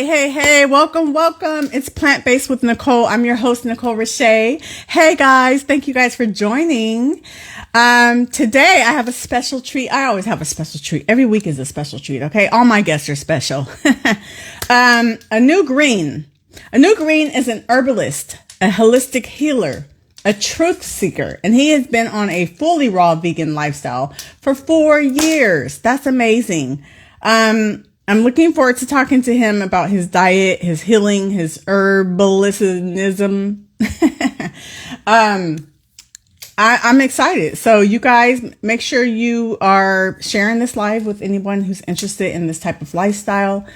Hey, welcome. It's Plant-Based with Nicole. I'm your host, Nicole Richey. Hey guys, thank you guys for joining. Today I have a special treat. I always have a special treat. Every week is a special treat, okay? All my guests are special. A new green. A new green is an herbalist, a holistic healer, a truth seeker, and he has been on a fully raw vegan lifestyle for 4 years. That's amazing. I'm looking forward to talking to him about his diet, his healing, his herbalism. I'm excited. So you guys make sure you are sharing this live with anyone who's interested in this type of lifestyle.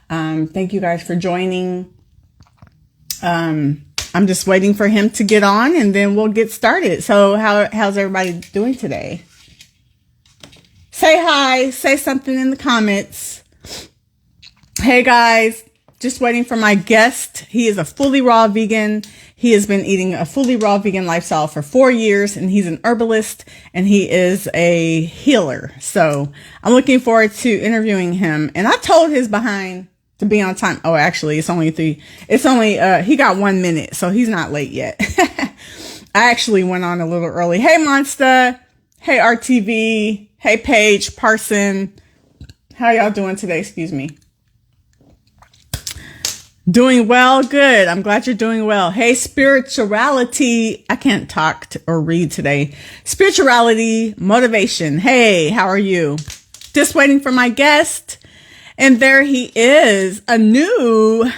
Thank you guys for joining. I'm just waiting for him to get on and then we'll get started. So how's everybody doing today? Say hi, say something in the comments. Hey guys, just waiting for my guest. He is a fully raw vegan. He has been eating a fully raw vegan lifestyle for 4 years, and he's an herbalist and he is a healer. So I'm looking forward to interviewing him. And I told his behind to be on time. Oh, actually, he got 1 minute, so he's not late yet. I actually went on a little early. Hey, Monster. Hey, RTV. Hey, Paige, Parson. How y'all doing today? Excuse me. Doing well. Good. I'm glad you're doing well. Hey, spirituality. I can't talk or read today. Spirituality, motivation. Hey, how are you? Just waiting for my guest. And there he is, a new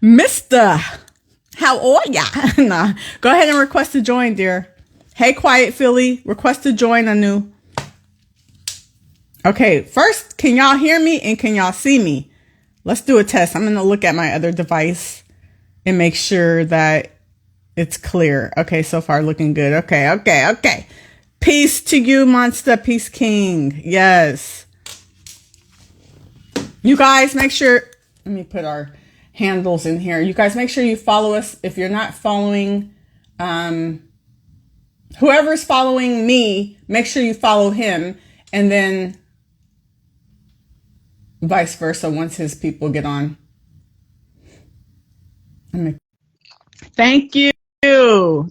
Mr. How are ya? Nah. Go ahead and request to join, dear. Hey, Quiet Philly. Request to join, Anu. Okay, first, can y'all hear me and can y'all see me? Let's do a test. I'm going to look at my other device and make sure that it's clear. Okay, so far looking good. Okay. Peace to you, Monster. Peace King. Yes. You guys make sure, let me put our handles in here. You guys make sure you follow us. If you're not following, whoever's following me, make sure you follow him, and then vice versa once his people get on. Thank you.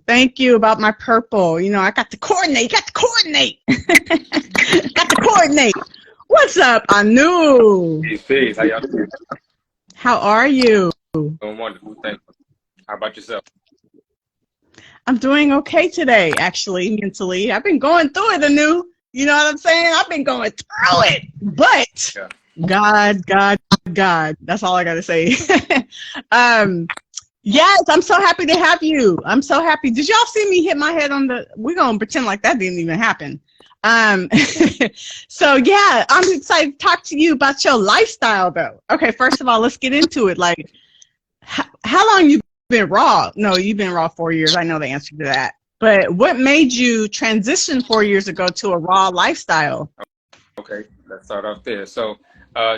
Thank you about my purple. You know, I got to coordinate. Got to coordinate. What's up, Anu? Peace. How y'all doing? How are you? Doing wonderful. Thank you. How about yourself? I'm doing okay today, actually, mentally. I've been going through it, Anu. You know what I'm saying? I've been going through it. But yeah. God. That's all I got to say. Yes, I'm so happy to have you. I'm so happy. Did y'all see me hit my head on we're going to pretend like that didn't even happen. So yeah, I'm excited to talk to you about your lifestyle though. Okay, first of all, let's get into it. Like, how long you been raw? No, you've been raw 4 years. I know the answer to that. But what made you transition 4 years ago to a raw lifestyle? Okay, let's start off there. So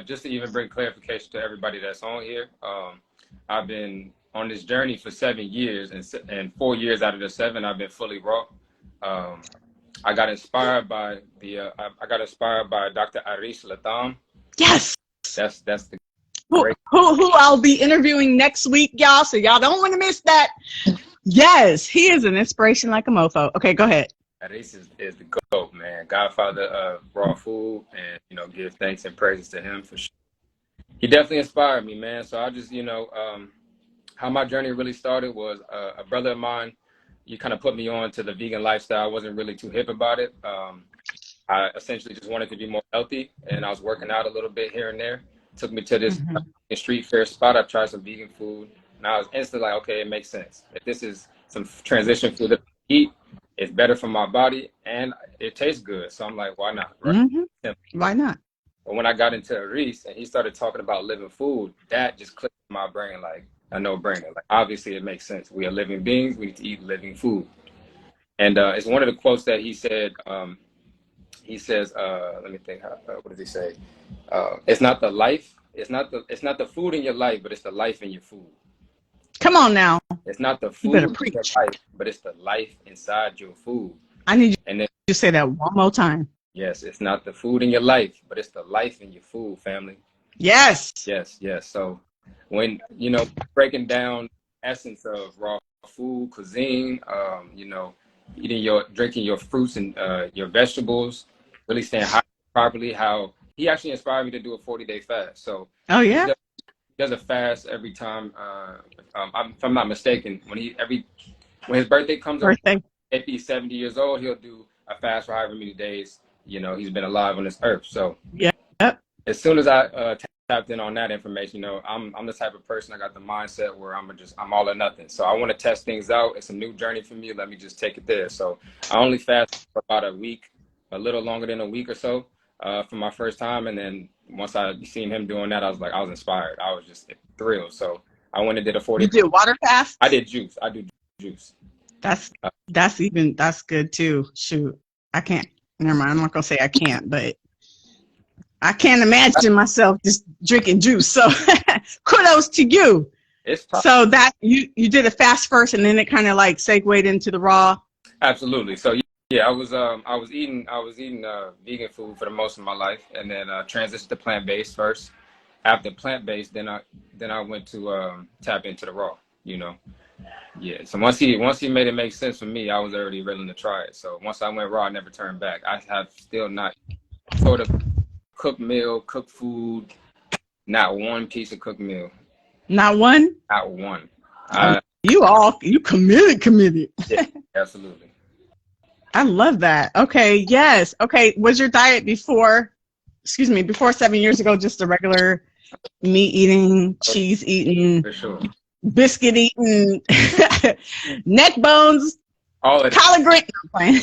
just to even bring clarification to everybody that's on here, I've been on this journey for 7 years, and 4 years out of the 7, I've been fully raw. I got inspired by Dr. Arish Latham. Yes, that's the who I'll be interviewing next week, y'all. So y'all don't want to miss that. Yes, he is an inspiration like a mofo. Okay, go ahead. Arish is the GOAT, man. Godfather of raw food, and give thanks and praises to him for sure. He definitely inspired me, man. So I just how my journey really started was a brother of mine. You kind of put me on to the vegan lifestyle. I wasn't really too hip about it. I essentially just wanted to be more healthy, and I was working out a little bit here and there. Took me to this street fair spot. I tried some vegan food, and I was instantly like, okay, it makes sense. If this is some transition food that I eat, it's better for my body, and it tastes good. So I'm like, why not? Right? Why not? But when I got into Reese and he started talking about living food, that just clicked in my brain like a no-brainer. Like, obviously, it makes sense. We are living beings. We need to eat living food. And it's one of the quotes that he said. He says, let me think. What does he say? It's not the life. It's not the food in your life, but it's the life in your food. Come on now. It's not the food in your life, but it's the life inside your food. I need you to say that one more time. Yes, it's not the food in your life, but it's the life in your food, family. Yes. Yes. So when, you know, breaking down essence of raw food, cuisine, you know, drinking your fruits and your vegetables, really staying hydrated properly, how he actually inspired me to do a 40-day fast. So Oh he yeah. does a fast every time, if I'm not mistaken, when his birthday comes around, Birthday. if he's 70 years old, he'll do a fast for however many days, you know, he's been alive on this earth. So Yeah. Yep. as soon as I tapped in on that information, you know, I'm the type of person, I got the mindset where I'm all or nothing. So I want to test things out. It's a new journey for me. Let me just take it there. So I only fasted for about a week, a little longer than a week or so, for my first time. And then once I seen him doing that, I was inspired. I was just thrilled. So I went and did a You 40. did water fast? I did juice. I do juice. That's that's good too. Shoot. I can't, never mind. I'm not gonna say I can't, but I can't imagine myself just drinking juice. So kudos to you. It's So that you did a fast first and then it kind of like segued into the raw. absolutely. So yeah, I was eating vegan food for the most of my life, and then transitioned to plant-based first. After plant-based, then I went to tap into the raw, you know. Yeah. So once he made it make sense for me, I was already willing to try it. So once I went raw, I never turned back. I have still not sort of cooked food, not one piece of cooked meal, Not one? not one. You committed. Yeah, absolutely. I love that. Okay, yes. Okay, was your diet before 7 years ago just a regular meat eating, cheese eating, For sure. biscuit eating, neck bones, All of that. collard green? No, I'm playing.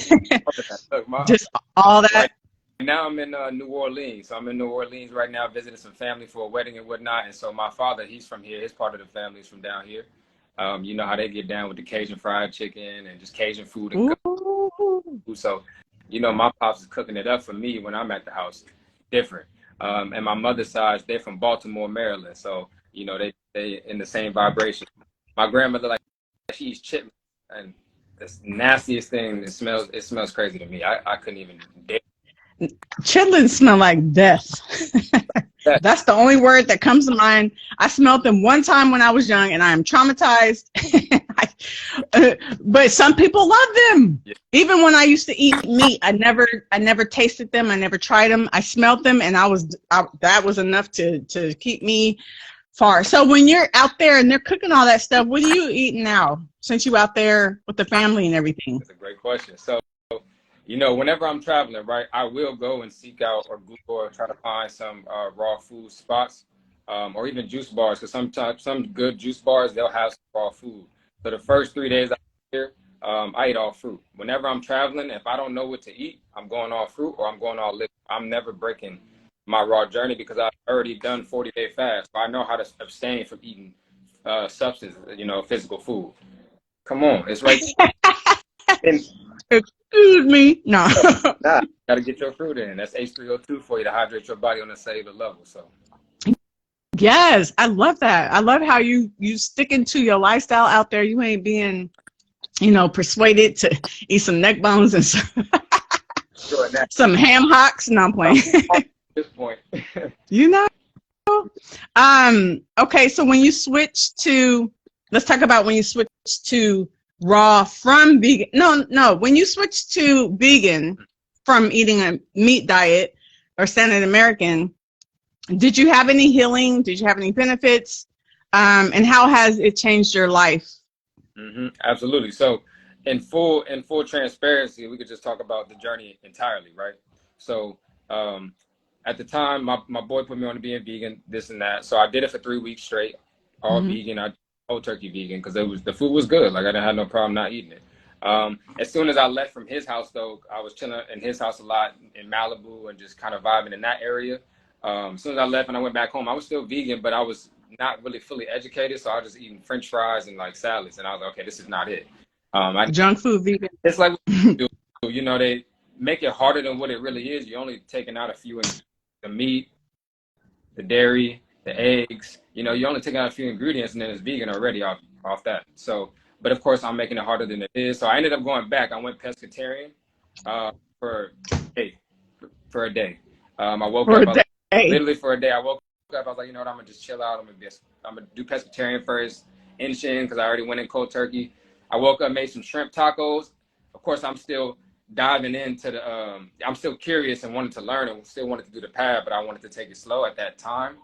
Look, Just all that. right now I'm in New Orleans. So I'm in New Orleans right now visiting some family for a wedding and whatnot. And so my father, he's from here. His part of the family is from down here. You know how they get down with the Cajun fried chicken and just Cajun food and Ooh. so, you know, my pops is cooking it up for me when I'm at the house. Different. And my mother's side, they're from Baltimore, Maryland. So, you know, they in the same vibration. My grandmother, like, she eats chitlins, and the nastiest thing, it smells crazy to me. I couldn't even dare. Chitlins smell like death. That's the only word that comes to mind. I smelled them one time when I was young, and I am traumatized. But some people love them. Yeah. Even when I used to eat meat, I never tasted them. I never tried them. I smelled them, and that was enough to keep me far. So when you're out there and they're cooking all that stuff, what are you eating now? Since you out there with the family and everything. That's a great question. So, you know, whenever I'm traveling, right, I will go and seek out or Google or try to find some raw food spots, or even juice bars, because sometimes some good juice bars, they'll have some raw food. So the first 3 days I here, I eat all fruit. Whenever I'm traveling, if I don't know what to eat, I'm going all fruit or I'm going all liquid. I'm never breaking my raw journey because I've already done 40-day fast. So I know how to abstain from eating substance, you know, physical food. Come on, it's right there. Excuse me. No. Nah, gotta get your fruit in. That's H3O2 for you to hydrate your body on a cellular level. So Yes, I love that. I love how you sticking to your lifestyle out there. You ain't being, persuaded to eat some neck bones and some ham hocks. No, I'm playing. At this point. Okay, so when you switch to, let's talk about when you switch to raw from vegan. No, when you switch to vegan from eating a meat diet or standard American, did you have any healing? Did you have any benefits? And how has it changed your life? Mm-hmm, absolutely. So in full transparency, we could just talk about the journey entirely, right? So at the time, my boy put me on to being vegan, this and that. So I did it for 3 weeks straight, all vegan. I whole turkey vegan because the food was good. Like I didn't have no problem not eating it. As soon as I left from his house, though, I was chilling in his house a lot in Malibu and just kind of vibing in that area. As soon as I left and I went back home, I was still vegan, but I was not really fully educated. So I was just eating French fries and like salads. And I was like, okay, this is not it. Junk food vegan. It's like, they make it harder than what it really is. You're only taking out a few, the meat, the dairy, the eggs, you're only taking out a few ingredients and then it's vegan already off that. So, but of course I'm making it harder than it is. So I ended up going back. I went pescatarian for a day. I woke up literally for a day. I woke up, I was like, you know what, I'm gonna just chill out. I'm gonna do pescatarian first, in Shin, because I already went in cold turkey. I woke up, made some shrimp tacos. Of course, I'm still diving into the. I'm still curious and wanted to learn and still wanted to do the pad, but I wanted to take it slow at that time.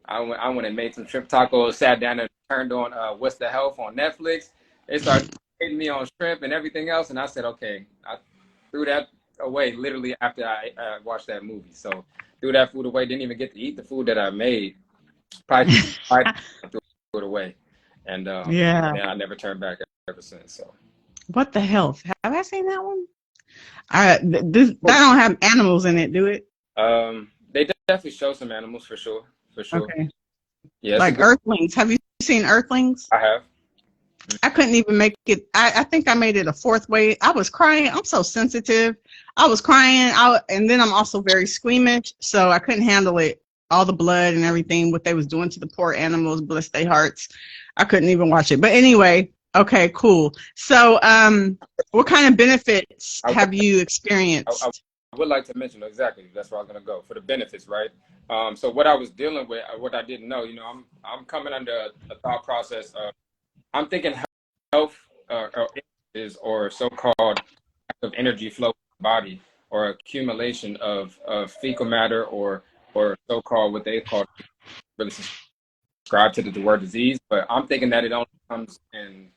I went and made some shrimp tacos, sat down and turned on What's the Health on Netflix. They started hitting me on shrimp and everything else, and I said, okay. I threw that away literally after I watched that movie. So threw that food away. Didn't even get to eat the food that I made. Probably threw it away, and Yeah. and I never turned back ever since. So What the Health? Have I seen that one? That don't have animals in it, do it? They definitely show some animals for sure. Okay. Yeah, Like Earthlings. Have you seen Earthlings? I have. I couldn't even make it. I think I made it a fourth way. I was crying. I'm so sensitive. I was crying. And then I'm also very squeamish, so I couldn't handle it. All the blood and everything, what they was doing to the poor animals, bless their hearts. I couldn't even watch it. But anyway, okay, cool. So, what kind of benefits have you experienced? I would like to mention exactly. That's where I was gonna go for the benefits, right? So what I was dealing with, what I didn't know, I'm coming under a thought process of, I'm thinking health or so-called of energy flow in the body, or accumulation of fecal matter, or so-called what they call, really subscribe to the word disease, but I'm thinking that it only comes in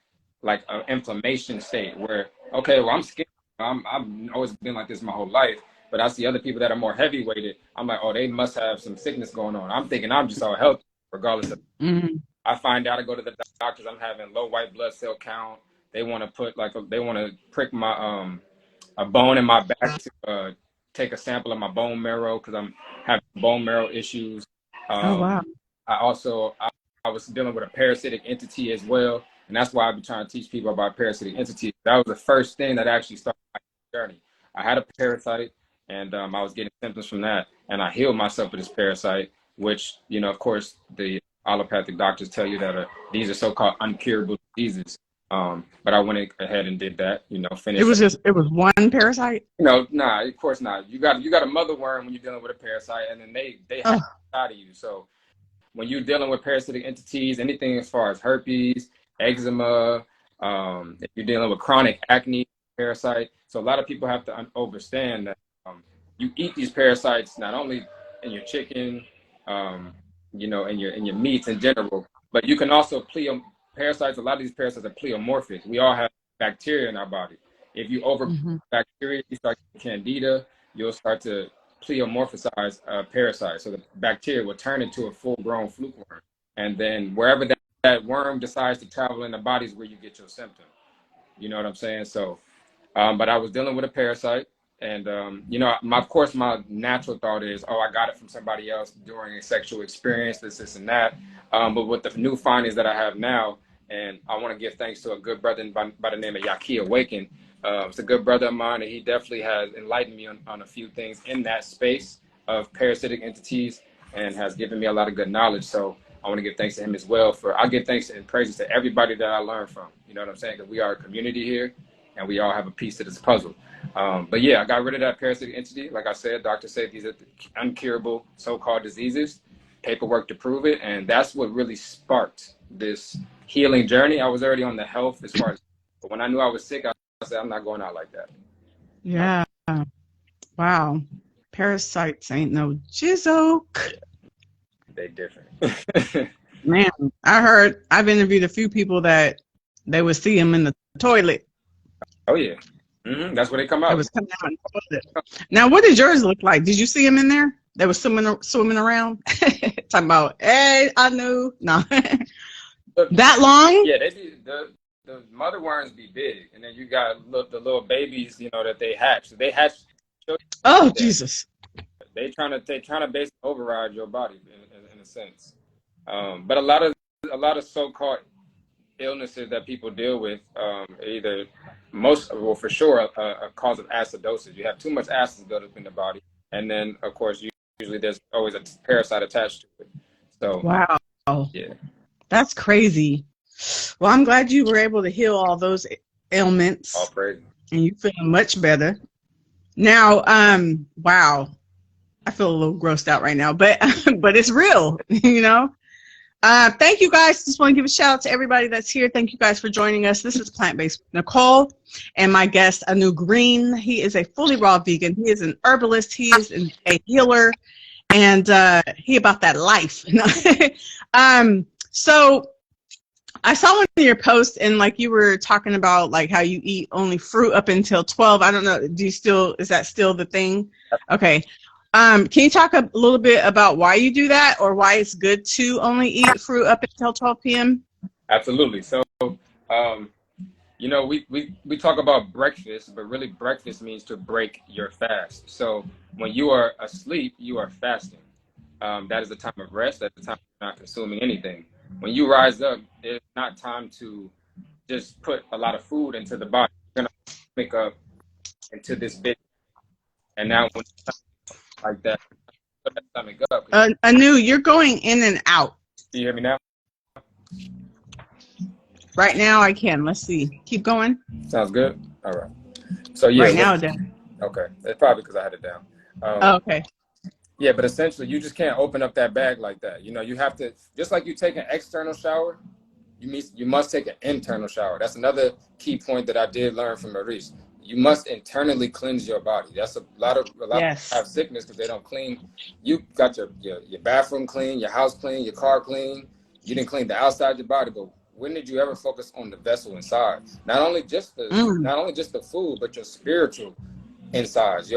like an inflammation state where, okay, well, I'm scared. I've always been like this my whole life, but I see other people that are more heavy-weighted. I'm like, oh, they must have some sickness going on. I'm thinking I'm just all healthy, regardless of. Mm-hmm. I find out, I go to the doctors, I'm having low white blood cell count. They want to prick my a bone in my back to take a sample of my bone marrow because I'm having bone marrow issues. Oh wow. I was dealing with a parasitic entity as well, and that's why I've been trying to teach people about parasitic entities. That was the first thing that actually started my journey. I had a parasite, and I was getting symptoms from that, and I healed myself with this parasite, which, of course, the allopathic doctors tell you that these are so-called uncurable diseases. But I went ahead and did that, finished. It was one parasite? Nah, of course not. You got a mother worm when you're dealing with a parasite, and then they have inside of you. So when you're dealing with parasitic entities, anything as far as herpes, eczema, if you're dealing with chronic acne, parasite. So a lot of people have to understand that you eat these parasites not only in your chicken, in your meats in general, but you can also parasites. A lot of these parasites are pleomorphic. We all have bacteria in our body. If you bacteria, you start candida, you'll start to pleomorphisize parasites. So the bacteria will turn into a full-grown fluke worm, and then wherever that worm decides to travel in the body is where you get your symptom. You know what I'm saying? So, but I was dealing with a parasite. And, of course, my natural thought is, oh, I got it from somebody else during a sexual experience, this and that. But with the new findings that I have now, and I want to give thanks to a good brother by the name of Yaki Awaken. It's a good brother of mine, and he definitely has enlightened me on a few things in that space of parasitic entities and has given me a lot of good knowledge. So I want to give thanks to him as well. I give thanks and praises to everybody that I learned from. You know what I'm saying? Because we are a community here, and we all have a piece to this puzzle. But yeah, I got rid of that parasitic entity. Like I said, doctors say these are uncurable so-called diseases, paperwork to prove it. And that's what really sparked this healing journey. I was already on the health as far as, but when I knew I was sick, I said, I'm not going out like that. Yeah. Wow. Parasites ain't no joke. They different. Man, I've interviewed a few people that they would see them in the toilet. Oh yeah. That's where they come out. It was coming out in the toilet. Now, what did yours look like? Did you see them in there? They were swimming around? Talking about, hey, I knew. No. That long? Yeah, they be, the mother worms be big, and then you got the little babies, that they hatch. So they hatch. Oh, Jesus. They trying to basically override your body in a sense. But a lot of so-called illnesses that people deal with, for sure, a cause of acidosis. You have too much acid built up in the body, and then of course usually there's always a parasite attached to it. So wow, yeah, that's crazy. Well, I'm glad you were able to heal all those ailments. All praise. And you feeling much better now. Wow, I feel a little grossed out right now, but but it's real, you know. Thank you guys. Just want to give a shout out to everybody that's here. Thank you guys for joining us. This is Plant Based Nicole and my guest Anu Green. He is a fully raw vegan. He is an herbalist. He is a healer, and he about that life. So I saw one of your posts, and like you were talking about like how you eat only fruit up until 12. I don't know. Is that still the thing? Okay. Can you talk a little bit about why you do that, or why it's good to only eat fruit up until 12 p.m.? Absolutely. So, you know, we talk about breakfast, but really breakfast means to break your fast. So when you are asleep, you are fasting. That is the time of rest. That's the time you're not consuming anything. When you rise up, it's not time to just put a lot of food into the body. You're going to pick up into this big, and now when like that, put that stomach up. Anu, you're going in and out. Do you hear me now? Right now I can. Let's see. Keep going. Sounds good. All right. So yeah. Right now it does. Okay. It's probably because I had it down. Okay. Yeah, but essentially you just can't open up that bag like that. You know, you have to, just like you take an external shower, you must take an internal shower. That's another key point that I did learn from Maurice. You must internally cleanse your body. That's a lot of Yes. have sickness because they don't clean. You got your bathroom clean, your house clean, your car clean. You didn't clean the outside of your body, but when did you ever focus on the vessel inside? Not only just the food, but your spiritual insides,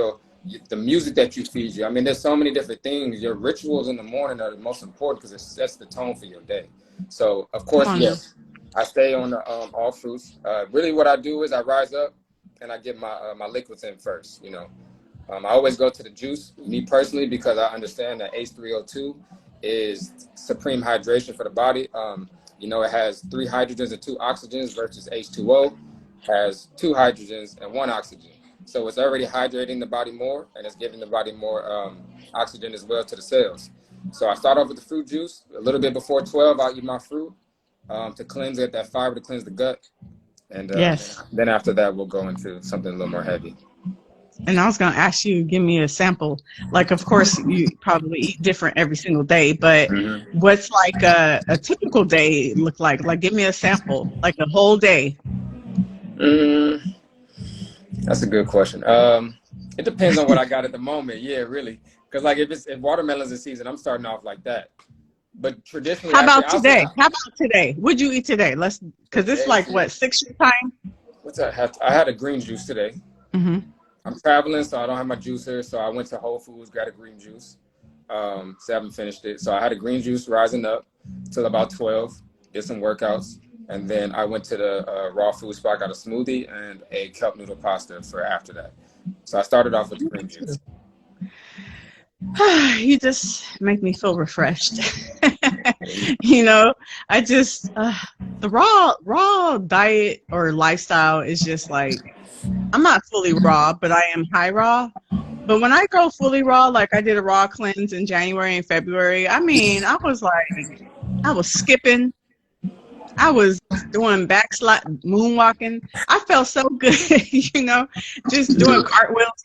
the music that you feed you. I mean, there's so many different things. Your rituals in the morning are the most important because it sets the tone for your day. So, of course, yes, I stay on the all fruits. Really, what I do is I rise up and I get my liquids in first. You know, I always go to the juice. Me personally, because I understand that H3O2 is supreme hydration for the body. You know, it has 3 hydrogens and 2 oxygens versus H2O has 2 hydrogens and 1 oxygen. So it's already hydrating the body more, and it's giving the body more oxygen as well to the cells. So I start off with the fruit juice. A little bit before 12, I'll eat my fruit to cleanse it, that fiber to cleanse the gut. And then after that, we'll go into something a little more heavy. And I was going to ask you, give me a sample. Like, of course, you probably eat different every single day, but what's like a typical day look like? Like, give me a sample, like a whole day. That's a good question. It depends on what I got at the moment. Yeah, really. Because like if watermelon's in season, I'm starting off like that. But traditionally, how about today? What'd you eat today? Because it's like what, 6 your time? What's that? I had a green juice today. I'm traveling, so I don't have my juicer. So I went to Whole Foods, got a green juice. So I haven't finished it. So I had a green juice rising up till about 12. Did some workouts. And then I went to the raw food spot, got a smoothie and a kelp noodle pasta for after that. So I started off with the green juice. You just make me feel refreshed. You know, I just, the raw diet or lifestyle is just like, I'm not fully raw, but I am high raw. But when I go fully raw, like I did a raw cleanse in January and February, I mean, I was skipping. I was doing backslide, moonwalking. I felt so good, you know, just doing cartwheels.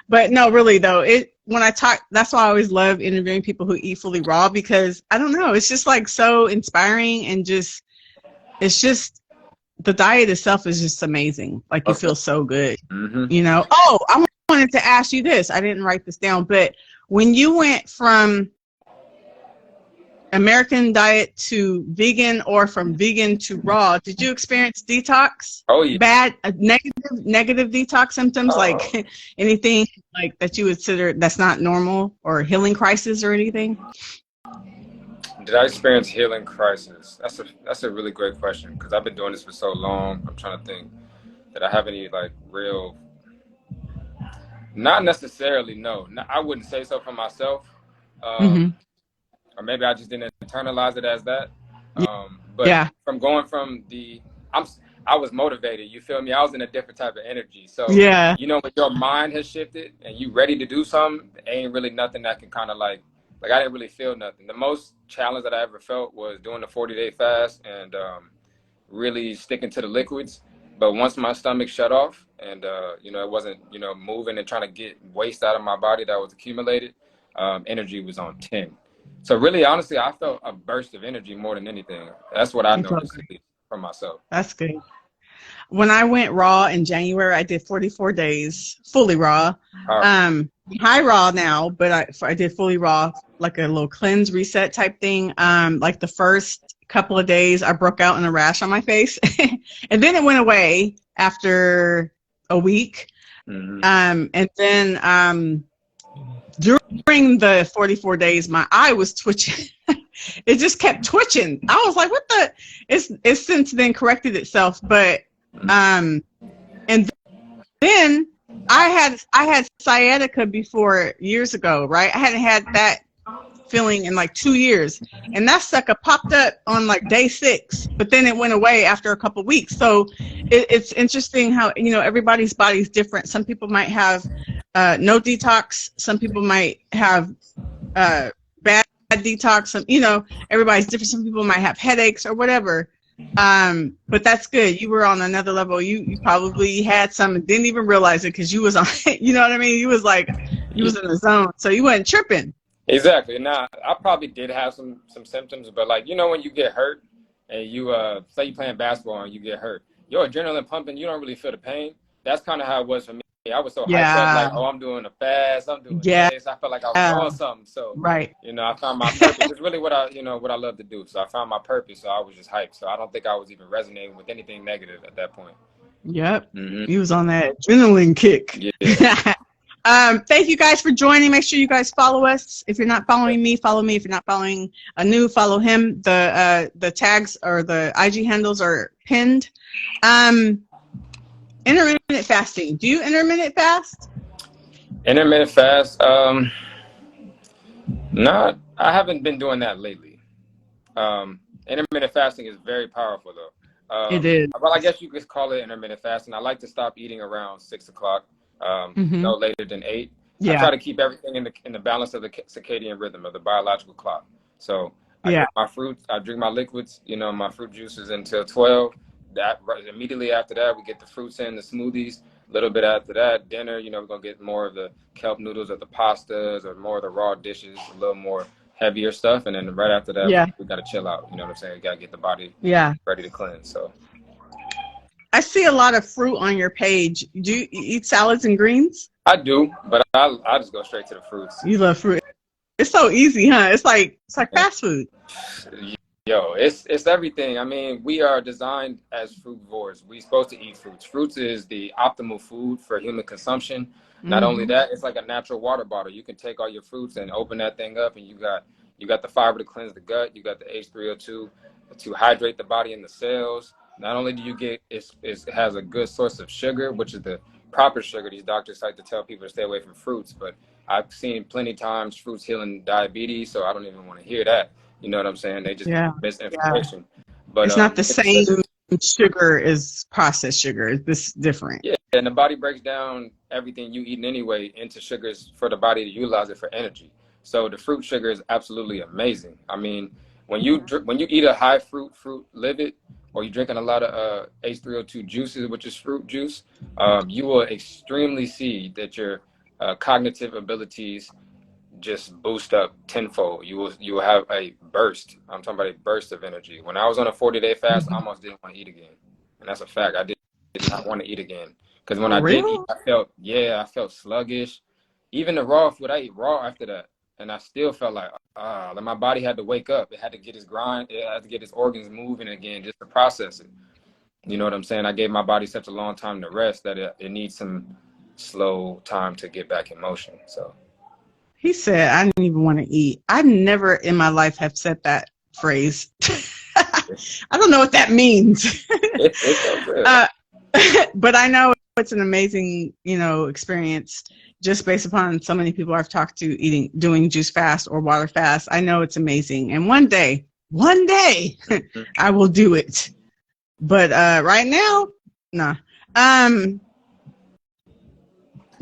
But no, really though, when I talk, that's why I always love interviewing people who eat fully raw, because I don't know, it's just like so inspiring, and it's just the diet itself is just amazing. Like you feel so good, you know. Oh, I wanted to ask you this. I didn't write this down, but when you went from American diet to vegan, or from vegan to raw, did you experience detox? Oh yeah. Bad, negative detox symptoms, like anything like that you would consider that's not normal, or healing crisis or anything? Did I experience healing crisis? That's a really great question, because I've been doing this for so long. I'm trying to think that I have any like real. Not necessarily, no. I wouldn't say so for myself. Or maybe I just didn't internalize it as that. But from going from I was motivated. You feel me? I was in a different type of energy. So you know, when your mind has shifted and you ready to do something, ain't really nothing that can kind of like I didn't really feel nothing. The most challenge that I ever felt was doing the 40-day fast and really sticking to the liquids. But once my stomach shut off and you know, it wasn't, you know, moving and trying to get waste out of my body that was accumulated, energy was on 10. So really, honestly, I felt a burst of energy more than anything. That's what I noticed for myself. That's good. When I went raw in January, I did 44 days, fully raw. High raw now, but I did fully raw, like a little cleanse reset type thing. Like the first couple of days, I broke out in a rash on my face, and then it went away after a week. And then during the 44 days, my eye was twitching. It just kept twitching. I was like, "What the?" It's since then corrected itself, but and then I had sciatica before years ago, right? I hadn't had that feeling in like 2 years, and that sucker popped up on like day 6, but then it went away after a couple of weeks. So it's interesting how, you know, everybody's body's different. Some people might have no detox. Some people might have bad detox. Some, you know, everybody's different. Some people might have headaches or whatever. But that's good. You were on another level. You probably had some and didn't even realize it because you was on, you know what I mean? You was like, you was in the zone. So you wasn't tripping. Exactly. Now, I probably did have some symptoms, but like, you know, when you get hurt and you, say you playing basketball and you get hurt, your adrenaline pumping, you don't really feel the pain. That's kind of how it was for me. I was so hyped up, like, oh, I'm doing a fast, I'm doing this. I felt like I was doing something. So, you know, I found my purpose. It's really what I love to do. So I found my purpose. So I was just hyped. So I don't think I was even resonating with anything negative at that point. Yep. You was on that adrenaline kick. Yeah. Thank you guys for joining. Make sure you guys follow us. If you're not following me, follow me. If you're not following Anu, follow him. The tags or the IG handles are pinned. Intermittent fasting. Do you intermittent fast? Intermittent fast? I haven't been doing that lately. Intermittent fasting is very powerful though. It is. Well, I guess you could call it intermittent fasting. I like to stop eating around 6 o'clock, no later than 8. I try to keep everything in the balance of the circadian rhythm of the biological clock. So I get my fruits, I drink my liquids, you know, my fruit juices until 12. That immediately after that, we get the fruits in, the smoothies. A little bit after that, dinner, you know, we're gonna get more of the kelp noodles or the pastas or more of the raw dishes, a little more heavier stuff, and then right after that, we gotta chill out. You know what I'm saying? We gotta get the body ready to cleanse. So I see a lot of fruit on your page. Do you eat salads and greens? I do, but I just go straight to the fruits. You love fruit. It's so easy, huh? It's like fast food. Yo, it's everything. I mean, we are designed as frugivores. We're supposed to eat fruits. Fruits is the optimal food for human consumption. Not only that, it's like a natural water bottle. You can take all your fruits and open that thing up, and you got the fiber to cleanse the gut. You got the H3O2 to hydrate the body and the cells. Not only do you get it has a good source of sugar, which is the proper sugar. These doctors like to tell people to stay away from fruits, but I've seen plenty times fruits healing diabetes, so I don't even want to hear that. You know what I'm saying? They just misinformation. But it's not the same sugar as processed sugar. It's different. Yeah, and the body breaks down everything you eat anyway into sugars for the body to utilize it for energy. So the fruit sugar is absolutely amazing. I mean, when you eat a high fruit livid, or you're drinking a lot of H3O2 juices, which is fruit juice, you will extremely see that your cognitive abilities just boost up tenfold. You will have a burst. I'm talking about a burst of energy. When I was on a 40-day fast, I almost didn't want to eat again, and that's a fact. I did not want to eat again because when I did eat, I felt sluggish. Even the raw food, I ate raw after that, and I still felt like my body had to wake up. It had to get its grind. It had to get its organs moving again just to process it. You know what I'm saying? I gave my body such a long time to rest that it needs some slow time to get back in motion. So. He said, I didn't even want to eat. I never in my life have said that phrase. I don't know what that means. But I know it's an amazing, you know, experience just based upon so many people I've talked to doing juice fast or water fast. I know it's amazing. And one day, I will do it. But right now, nah.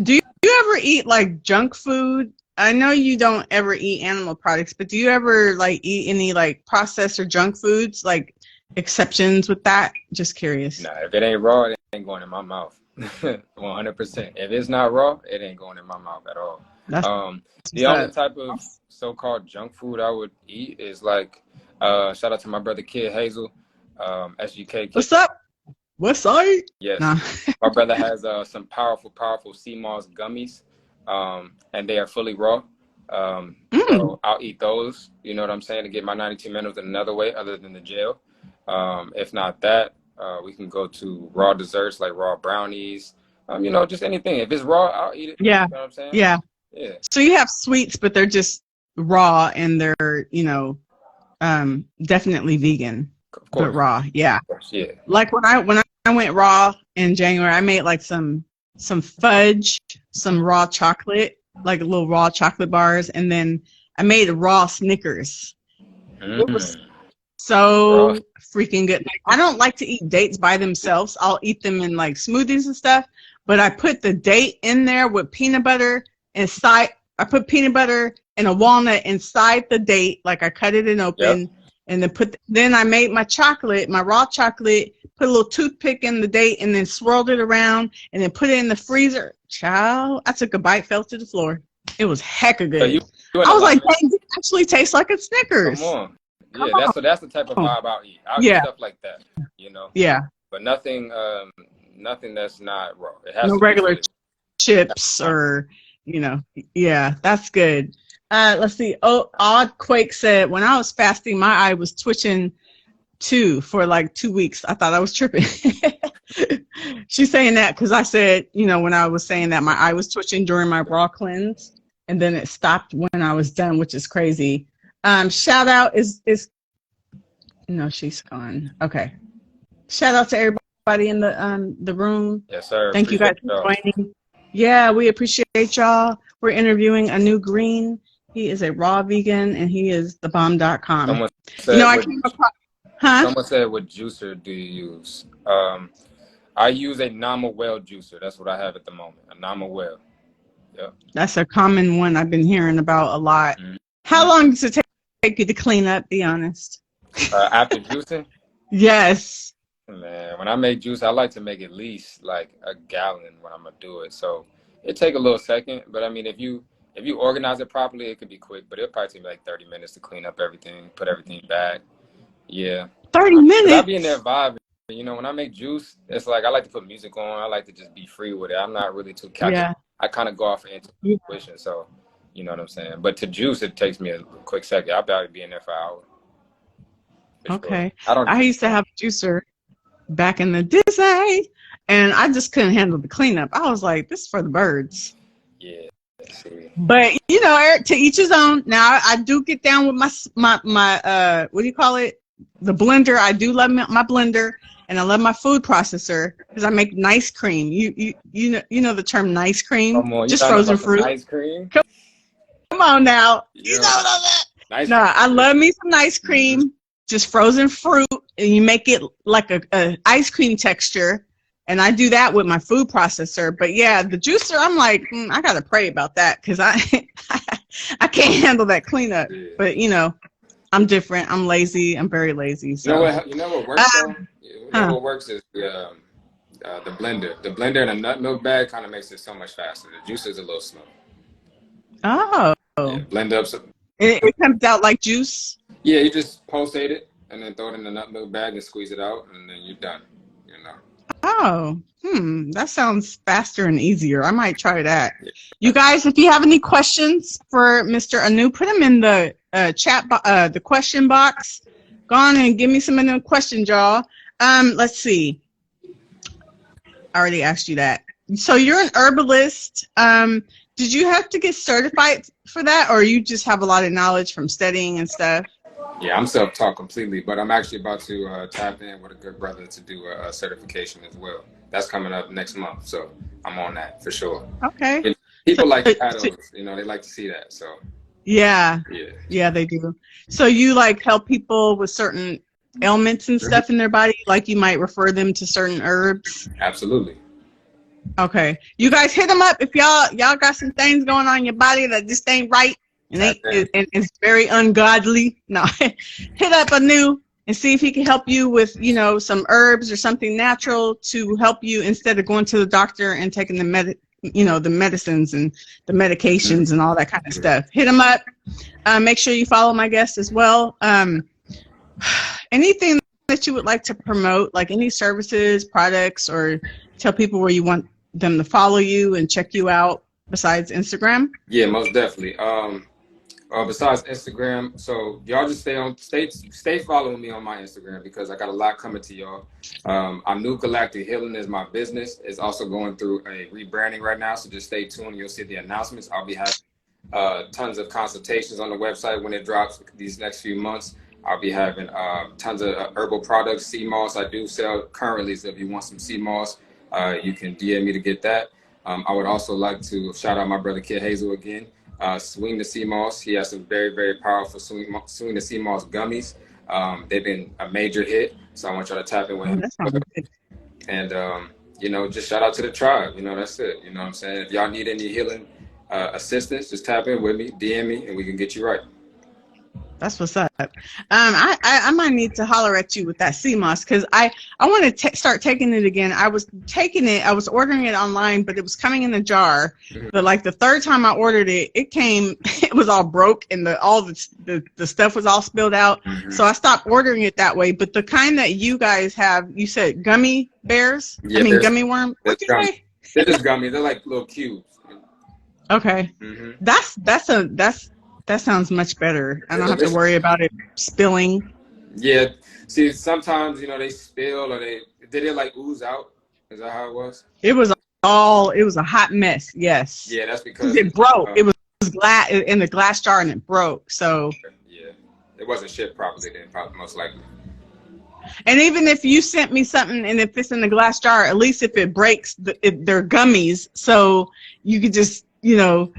Do you ever eat like junk food? I know you don't ever eat animal products, but do you ever like eat any like processed or junk foods, like exceptions with that? Just curious. Nah, if it ain't raw, it ain't going in my mouth. 100%. If it's not raw, it ain't going in my mouth at all. That's The only type of so-called junk food I would eat is like, shout out to my brother Kid Hazel, SGK Kid. What's up? What's up? Yes, Nah. my brother has some powerful sea moss gummies, and they are fully raw. So I'll eat those. You know what I'm saying, to get my 92 minerals in another way other than the gel. If not that, we can go to raw desserts like raw brownies. You know, just anything. If it's raw, I'll eat it. Yeah. You know what I'm saying? Yeah. Yeah. So you have sweets, but they're just raw and they're, you know, definitely vegan, but raw. Yeah. Of course, yeah. Like when I went raw in January, I made like some fudge, some raw chocolate, like little raw chocolate bars, and then I made raw Snickers. It was so freaking good. Like, I don't like to eat dates by themselves. I'll eat them in like smoothies and stuff, but I put the date in there with peanut butter inside. I put peanut butter and a walnut inside the date, like I cut it and open, and then I made my chocolate, my raw chocolate, put a little toothpick in the date, and then swirled it around, and then put it in the freezer. Child, I took a bite, fell to the floor. It was hecka good. So I was like, dang, it actually tastes like a Snickers. Come on. Yeah, that's the type of vibe I'll eat. I'll eat stuff like that, you know. Yeah. But nothing that's not raw. It has no to regular chips or, you know. Yeah, that's good. Let's see. Oh, Odd Quake said, when I was fasting, my eye was twitching too for like 2 weeks. I thought I was tripping. She's saying that because I said, you know, when I was saying that my eye was twitching during my raw cleanse, and then it stopped when I was done, which is crazy. Shout out is no, she's gone. Okay. Shout out to everybody in the room. Yes, sir. Thank you guys for joining. Yeah, we appreciate y'all. We're interviewing a new green. He is a raw vegan and he is thebomb.com. Someone said, someone said, what juicer do you use? I use a Nama Well juicer. That's what I have at the moment. A Nama Well. Yep. That's a common one I've been hearing about a lot. How long does it take you to clean up, be honest? After juicing? Yes. Man, when I make juice, I like to make at least like a gallon when I'm gonna do it. So it take a little second, but I mean, if you organize it properly, it could be quick. But it'll probably take me like 30 minutes to clean up everything, put everything back. Yeah. 30 minutes. I be in there vibing. You know, when I make juice, it's like I like to put music on. I like to just be free with it. I'm not really too calculated. Yeah. I kind of go off into intuition, so you know what I'm saying. But to juice, it takes me a quick second. I'll probably be in there for an hour. Okay. Sure. I used to have a juicer back in the day, and I just couldn't handle the cleanup. I was like, this is for the birds. Yeah. But you know, Eric, to each his own. Now I do get down with my what do you call it? The blender. I do love my blender, and I love my food processor because I make nice cream. You know the term nice cream? Come on, just frozen fruit. Nice cream. Come on now. Yeah. You know that. Nice I love me some nice cream. Just frozen fruit, and you make it like a ice cream texture, and I do that with my food processor. But yeah, the juicer, I'm like, I gotta pray about that because I can't handle that cleanup. Yeah. But you know, I'm different. I'm lazy. I'm very lazy. So. You know what works though? What works is the blender. The blender in a nut milk bag kind of makes it so much faster. The juicer is a little slow. Oh. Yeah, blend up some. It comes out like juice. Yeah, you just pulsate it and then throw it in the nut milk bag and squeeze it out, and then you're done. You know. Oh, that sounds faster and easier. I might try that. Yeah. You guys, if you have any questions for Mr. Anu, put them in the chat, the question box. Go on and give me some of them questions, y'all. Let's see. I already asked you that. So you're an herbalist. Did you have to get certified for that, or you just have a lot of knowledge from studying and stuff? Yeah, I'm self-taught completely, but I'm actually about to tap in with a good brother to do a certification as well. That's coming up next month, so I'm on that for sure. Okay. People like shadows, you know, they like to see that, so. Yeah, they do. So you like help people with certain ailments and stuff in their body, like you might refer them to certain herbs? Absolutely. Okay, you guys hit them up if y'all got some things going on in your body that just ain't right and it's very ungodly. No, hit up Anu and see if he can help you with, you know, some herbs or something natural to help you instead of going to the doctor and taking the you know, the medicines and the medications and all that kind of stuff. Hit them up. Make sure you follow my guest as well. Anything that you would like to promote, like any services, products, or tell people where you want them to follow you and check you out besides Instagram? Yeah, most definitely. Besides Instagram, so y'all just stay following me on my Instagram because I got a lot coming to y'all. I'm New Galactic Healing is my business. It's also going through a rebranding right now, so just stay tuned. You'll see the announcements. I'll be having tons of consultations on the website when it drops these next few months. I'll be having tons of herbal products, sea moss. I do sell currently, so if you want some sea moss, you can DM me to get that. I would also like to shout out my brother Kid Hazel again. Swing the Sea Moss. He has some very, very powerful Swing the Sea Moss gummies. They've been a major hit, so I want y'all to tap in with him. That sounds good. And, you know, just shout out to the tribe. You know, that's it. You know what I'm saying? If y'all need any healing assistance, just tap in with me, DM me, and we can get you right. That's what's up. I might need to holler at you with that sea moss because I want to start taking it again. I was ordering it online, but it was coming in a jar. Mm-hmm. But like the third time I ordered it, it was all broke and all the stuff was all spilled out. Mm-hmm. So I stopped ordering it that way. But the kind that you guys have, you said gummy bears? Yeah, gummy worm. What'd you say? They're just gummies. They're like little cubes. Okay. Mm-hmm. That sounds much better. I don't have to worry about it spilling. Yeah. See, sometimes, you know, they spill or did it like ooze out? Is that how it was? It was a hot mess. Yes. Yeah, that's because it broke. It was glass in the glass jar and it broke. So yeah, it wasn't shipped properly then, probably most likely. And even if you sent me something and if it's in the glass jar, at least if it breaks, they're gummies. So you could just, you know,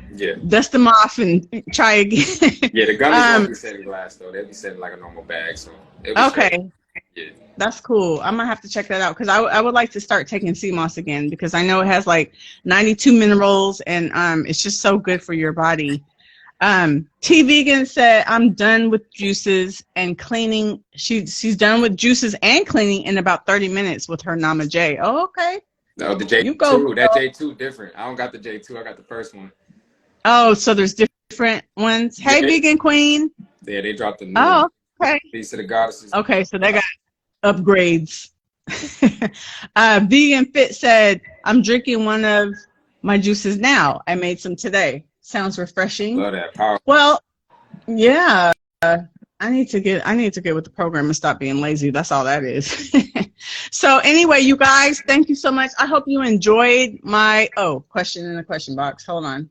dust them off and try again. Yeah, the gummies won't be sent in glass though. They'll be sent in like a normal bag. So okay. Yeah. That's cool. I'm gonna have to check that out because I would like to start taking sea moss again because I know it has like 92 minerals and it's just so good for your body. T Vegan said I'm done with juices and cleaning. She's done with juices and cleaning in about 30 minutes with her Nama J. Oh, okay. No, the J2, that J2 different. I don't got the J2. I got the first one. Oh, so there's different ones. Hey, Vegan Queen. Yeah, they dropped the new one. Okay. Peace to the goddesses. Okay, so they got upgrades. Vegan Fit said, I'm drinking one of my juices now. I made some today. Sounds refreshing. Love that power. Well, yeah. I need to get with the program and stop being lazy. That's all that is. So anyway, you guys, thank you so much. I hope you enjoyed my question in the question box. Hold on.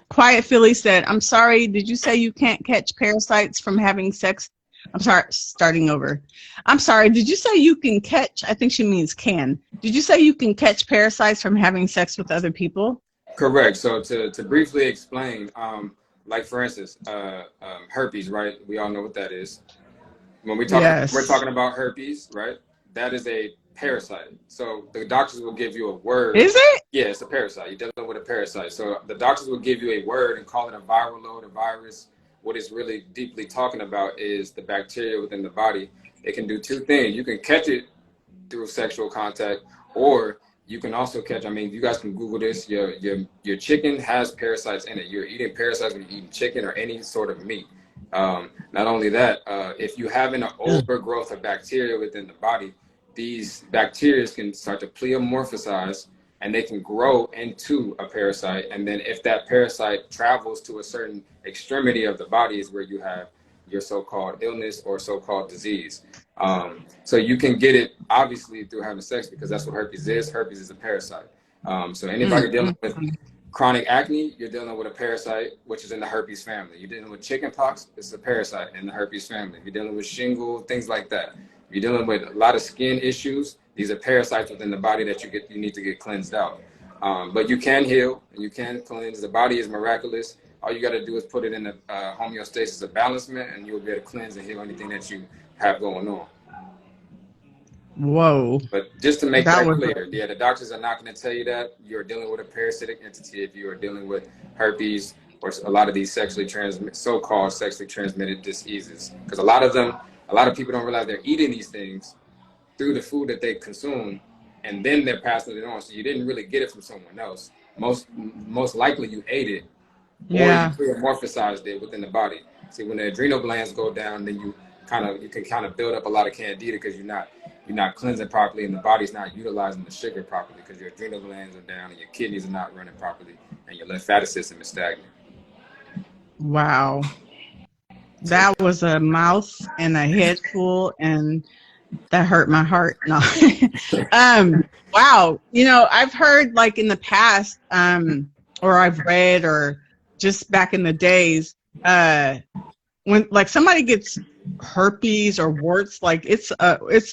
Quiet Philly said, I'm sorry, did you say you can't catch parasites from having sex? I'm sorry, starting over. I'm sorry, did you say you can catch? I think she means can. Did you say you can catch parasites from having sex with other people? Correct. So to briefly explain, like for instance, herpes, right? We all know what that is. When we're talking about herpes, right? That is a parasite. So the doctors will give you a word. Is it? Yeah, it's a parasite. You're dealing with a parasite. So the doctors will give you a word and call it a viral load, a virus. What it's really deeply talking about is the bacteria within the body. It can do two things. You can catch it through sexual contact, or you can also catch, I mean, you guys can Google this. Your chicken has parasites in it. You're eating parasites when you're eating chicken or any sort of meat. Not only that, if you have an overgrowth of bacteria within the body, these bacteria can start to pleomorphosize and they can grow into a parasite. And then if that parasite travels to a certain extremity of the body is where you have your so-called illness or so-called disease. So you can get it obviously through having sex because that's what herpes is. Herpes is a parasite. So anybody dealing with chronic acne, you're dealing with a parasite, which is in the herpes family. You're dealing with chicken pox, it's a parasite in the herpes family. You're dealing with shingle, things like that. You're dealing with a lot of skin issues. These are parasites within the body that you need to get cleansed out. But you can heal and you can cleanse. The body is miraculous. All you got to do is put it in a homeostasis, a balancement, and you'll be able to cleanse and heal anything that you have going on. Whoa. But just to make that clear, the doctors are not going to tell you that you're dealing with a parasitic entity if you are dealing with herpes or a lot of these so-called sexually transmitted diseases. Because a lot of people don't realize they're eating these things through the food that they consume, and then they're passing it on. So you didn't really get it from someone else. most likely you ate it, or you Yeah. pre-amorphosized it within the body. See, when the adrenal glands go down, then you can kind of build up a lot of candida because you're not cleansing properly, and the body's not utilizing the sugar properly because your adrenal glands are down and your kidneys are not running properly, and your lymphatic system is stagnant. Wow. So That was a mouth and a head full, and that hurt my heart. No. um, wow. I've heard like in the past, or I've read, or just back in the days, when like somebody gets herpes or warts, like it's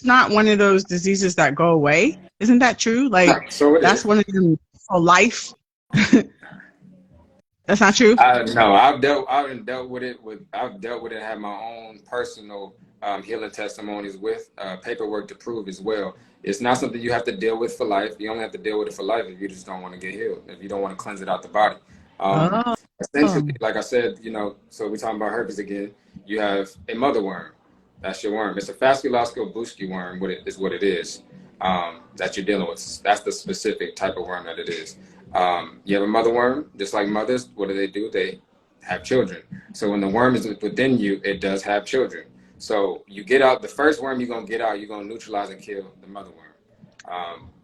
not one of those diseases that go away. Isn't that true? Like so it that's is. one of them for life. That's not true. No, I've dealt with it and had my own personal healing testimonies with paperwork to prove as well. It's not something you have to deal with for life. You only have to deal with it for life if you just don't want to get healed, if you don't want to cleanse it out the body. Um, Oh. Essentially, like I said, so we're talking about herpes again. You have a mother worm. That's your worm. It's a Fasciolosco worm, is what it is, that you're dealing with. That's the specific type of worm that it is. You have a mother worm, just like mothers. What do? They have children. So when the worm is within you, it does have children. So you get out the first worm you're gonna get out, you're gonna neutralize and kill the mother worm.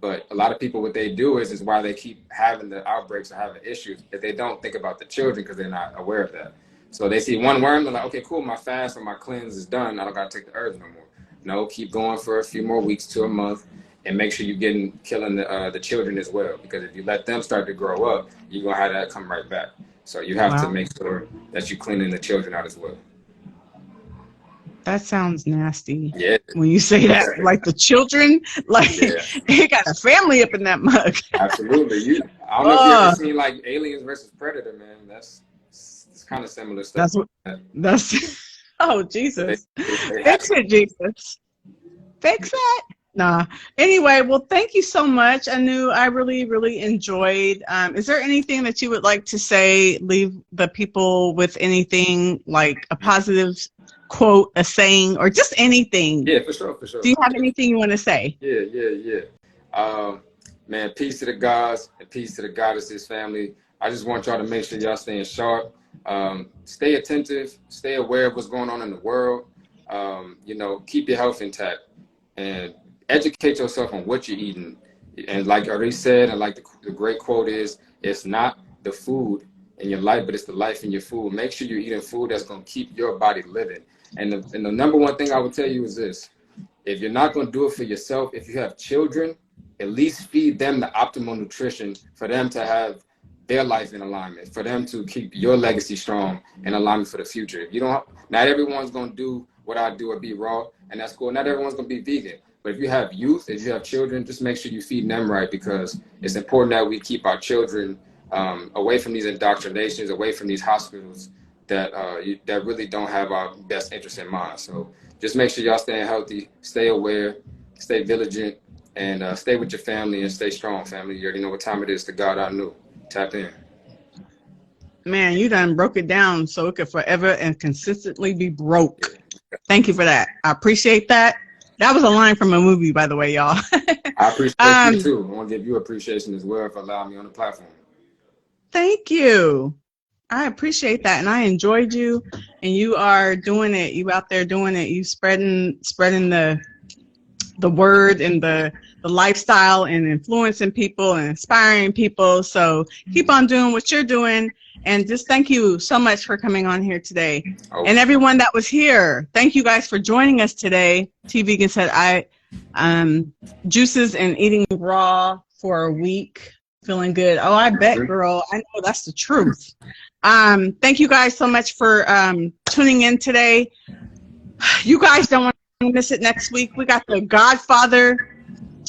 But a lot of people, what they do is why they keep having the outbreaks or having issues, if they don't think about the children because they're not aware of that. So they see one worm, they're like, okay, cool, my fast or my cleanse is done. I don't gotta take the herbs no more. No, keep going for a few more weeks to a month, and make sure you're killing the children as well. Because if you let them start to grow up, you're gonna have that come right back. So you have to Wow. make sure that you're cleaning the children out as well. That sounds nasty. Yeah, When you say that, like the children, like yeah, they got a family up in that mug. absolutely. I don't know if you ever Oh, seen like Aliens versus Predator, man. It's kind of similar stuff. that's what. That's. Oh They, Jesus! they have Fix it, Jesus. Fix it. Nah. Anyway, well, thank you so much. I really, really enjoyed. Is there anything that you would like to say? Leave the people with anything like a positive quote, a saying, or just anything. Yeah, for sure, for sure. Do you have anything you want to say? Yeah. Man, peace to the gods and peace to the goddesses family. I just want y'all to make sure y'all staying sharp. Stay attentive, stay aware of what's going on in the world. Keep your health intact and educate yourself on what you're eating. And like I already said, and like the great quote is, it's not the food in your life, but it's the life in your food. Make sure you're eating food that's going to keep your body living. And the number one thing I would tell you is this: if you're not going to do it for yourself, if you have children, at least feed them the optimal nutrition for them to have their life in alignment, for them to keep your legacy strong and alignment for the future. If you don't, not everyone's going to do what I do or be raw, and that's cool. Not everyone's going to be vegan. But if you have youth, if you have children, just make sure you feed them right, because it's important that we keep our children away from these indoctrinations, away from these hospitals that really don't have our best interests in mind. So just make sure y'all staying healthy, stay aware, stay vigilant, and stay with your family and stay strong, family. You already know what time it is. To God I knew. Tap in. Man, you done broke it down so it could forever and consistently be broke. Thank you for that. I appreciate that. That was a line from a movie, by the way, y'all. I appreciate you too. I want to give you appreciation as well for allowing me on the platform. Thank you. I appreciate that, and I enjoyed you. And you are doing it. You out there doing it. You spreading the word and the lifestyle and influencing people and inspiring people. So keep on doing what you're doing. And just thank you so much for coming on here today. Oh. And everyone that was here, thank you guys for joining us today. T Vegan said, juices and eating raw for a week, feeling good. Oh, I bet, girl. I know that's the truth. Thank you guys so much for tuning in today. You guys don't want to miss it next week. We got the godfather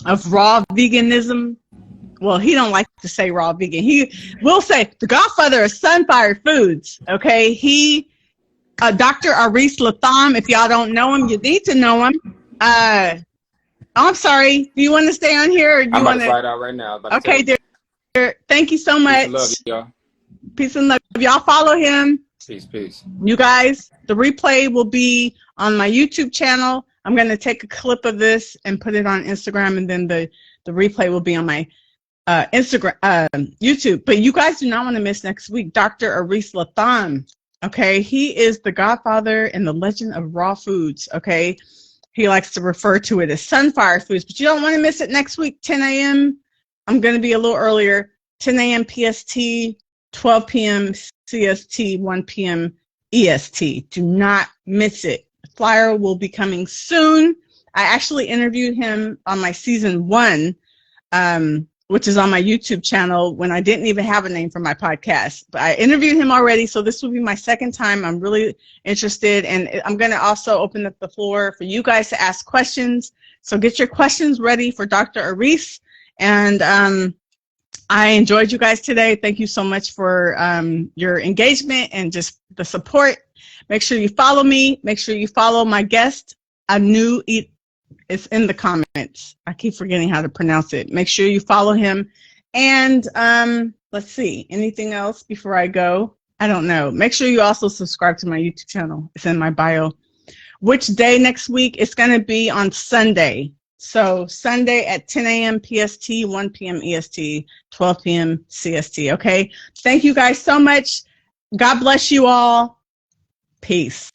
of raw veganism. Well, he don't like to say raw vegan. He will say the godfather of Sunfire Foods. Okay, Dr. Aris Latham. If y'all don't know him, you need to know him. I'm sorry. Do you want to stay on here? Or do I'm you about to slide out right now. Okay, dear. Thank you so much. Peace and love, y'all. Peace and love. Y'all follow him. Peace. You guys, the replay will be on my YouTube channel. I'm going to take a clip of this and put it on Instagram, and then the replay will be on my Instagram, YouTube. But you guys do not want to miss next week, Dr. Aris Lathan. Okay, he is the godfather and the legend of raw foods. Okay, he likes to refer to it as sunfire foods, but you don't want to miss it next week, 10 a.m. I'm going to be a little earlier, 10 a.m. PST, 12 p.m. CST, 1 p.m. EST. Do not miss it. The flyer will be coming soon. I actually interviewed him on my season 1, which is on my YouTube channel when I didn't even have a name for my podcast. But I interviewed him already, so this will be my second time. I'm really interested, and I'm going to also open up the floor for you guys to ask questions. So get your questions ready for Dr. Aris. And I enjoyed you guys today. Thank you so much for your engagement and just the support. Make sure you follow me. Make sure you follow my guest, Anu. It's in the comments. I keep forgetting how to pronounce it. Make sure you follow him. And let's see, anything else before I go? I don't know. Make sure you also subscribe to my YouTube channel. It's in my bio. Which day next week? It's going to be on Sunday. So Sunday at 10 a.m. PST, 1 p.m. EST, 12 p.m. CST. Okay. Thank you guys so much. God bless you all. Peace.